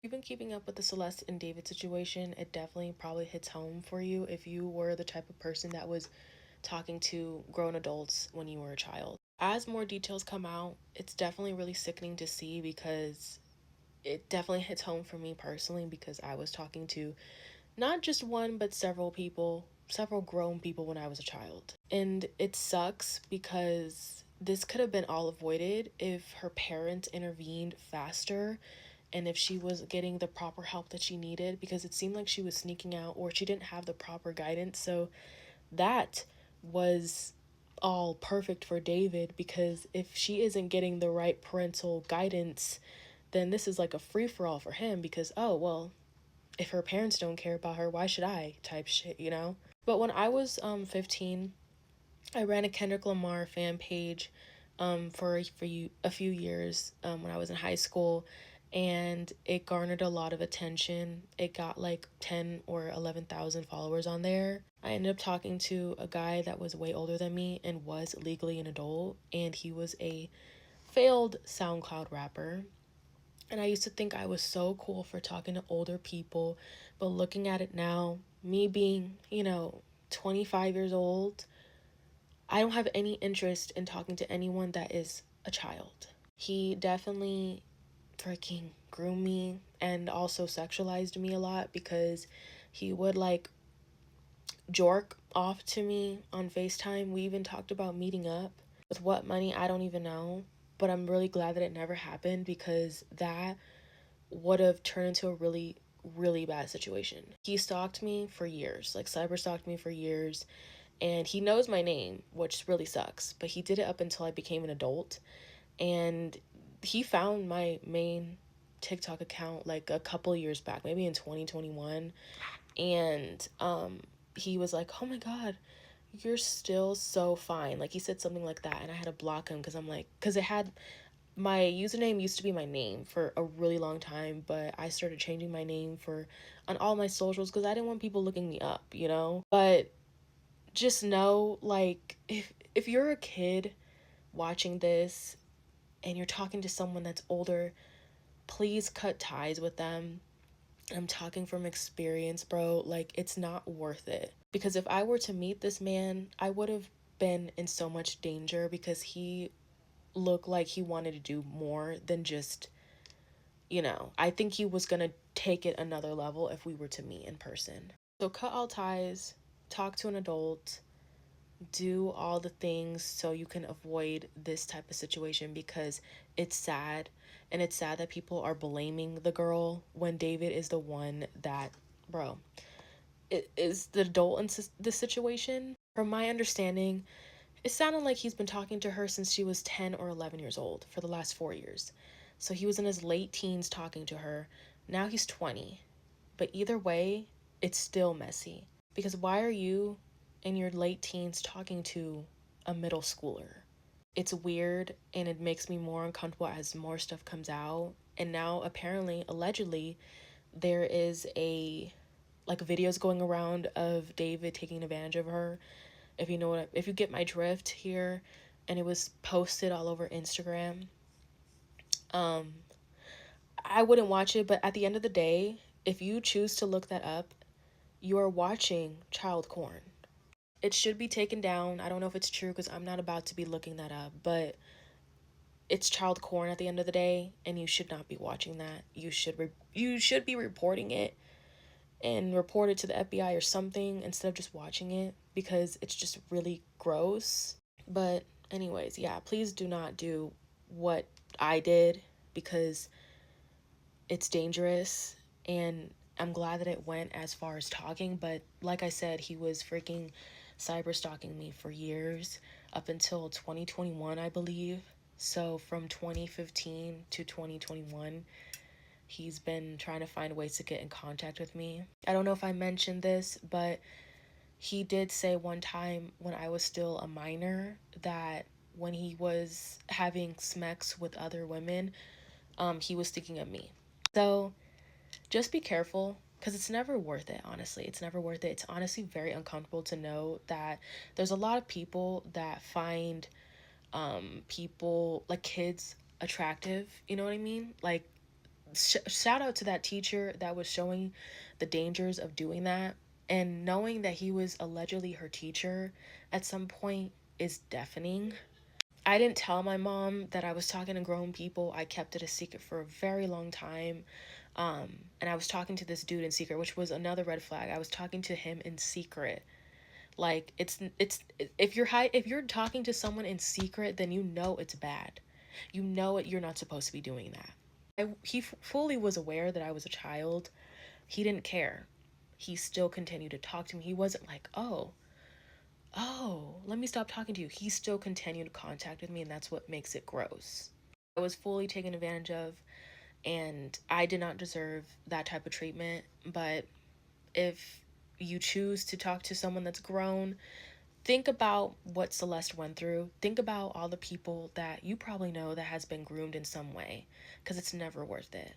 You've been keeping up with the Celeste and David situation. It definitely probably hits home for you if you were the type of person that was talking to grown adults when you were a child. As more details come out, it's definitely really sickening to see because it definitely hits home for me personally because I was talking to not just one, but several people, several grown people when I was a child. And it sucks because this could have been all avoided if her parents intervened faster and if she was getting the proper help that she needed, because it seemed like she was sneaking out or she didn't have the proper guidance. So that was all perfect for David, because if she isn't getting the right parental guidance, then this is like a free for all for him because, oh, well, if her parents don't care about her, why should I type shit. But when I was 15, I ran a Kendrick Lamar fan page for a few years when I was in high school, and it garnered a lot of attention. It got like 10 or 11,000 followers on there. I ended up talking to a guy that was way older than me and was legally an adult, and he was a failed SoundCloud rapper. And I used to think I was so cool for talking to older people, but looking at it now, me being, 25 years old, I don't have any interest in talking to anyone that is a child. He definitely freaking groomed me and also sexualized me a lot because he would like jork off to me on FaceTime. We even talked about meeting up. With what money, I don't even know. But I'm really glad that it never happened because that would have turned into a really, really bad situation. He stalked me for years, like cyber stalked me for years, and he knows my name, which really sucks, but he did it up until I became an adult. And he found my main TikTok account like a couple years back, maybe in 2021, and he was like, "Oh my god, you're still so fine." Like he said something like that, and I had to block him because I'm like, because it had my username used to be my name for a really long time, but I started changing my name for on all my socials because I didn't want people looking me up. But just know, like, if you're a kid watching this and you're talking to someone that's older, please cut ties with them. I'm talking from experience, bro. Like, it's not worth it. Because if I were to meet this man, I would have been in so much danger because he looked like he wanted to do more than just. I think he was gonna take it another level if we were to meet in person. So cut all ties, talk to an adult, do all the things so you can avoid this type of situation because it's sad. And it's sad that people are blaming the girl when David is the one that, bro, it is the adult in this situation. From my understanding, it sounded like he's been talking to her since she was 10 or 11 years old for the last 4 years. So he was in his late teens talking to her. Now he's 20. But either way, it's still messy. Because why are you in your late teens talking to a middle schooler? It's weird and it makes me more uncomfortable as more stuff comes out. And now, apparently, allegedly, there is like videos going around of David taking advantage of her. If you get my drift here, and it was posted all over Instagram. Um, I wouldn't watch it, but at the end of the day, if you choose to look that up, you are watching child porn. It should be taken down. I don't know if it's true because I'm not about to be looking that up, but it's child porn at the end of the day, and you should not be watching that. You should be reporting it and report it to the FBI or something instead of just watching it because it's just really gross. But anyways, yeah, please do not do what I did because it's dangerous, and I'm glad that it went as far as talking, but like I said, he was freaking cyber stalking me for years up until 2021, I believe. So from 2015 to 2021, he's been trying to find ways to get in contact with me. I don't know if I mentioned this, but he did say one time when I was still a minor that when he was having sex with other women, he was thinking of me. So just be careful because it's never worth it, honestly. It's never worth it. It's honestly very uncomfortable to know that there's a lot of people that find people like kids attractive, you know what I mean? Like shout out to that teacher that was showing the dangers of doing that, and knowing that he was allegedly her teacher at some point is deafening. I didn't tell my mom that I was talking to grown people. I kept it a secret for a very long time. And I was talking to this dude in secret, which was another red flag. I was talking to him in secret. Like, it's if you're talking to someone in secret, then you know it's bad. You know it. You're not supposed to be doing that. He fully was aware that I was a child. He didn't care. He still continued to talk to me. He wasn't like, oh, let me stop talking to you. He still continued to contact with me, and that's what makes it gross. I was fully taken advantage of, and I did not deserve that type of treatment. But if you choose to talk to someone that's grown, think about what Celeste went through. Think about all the people that you probably know that has been groomed in some way, because it's never worth it.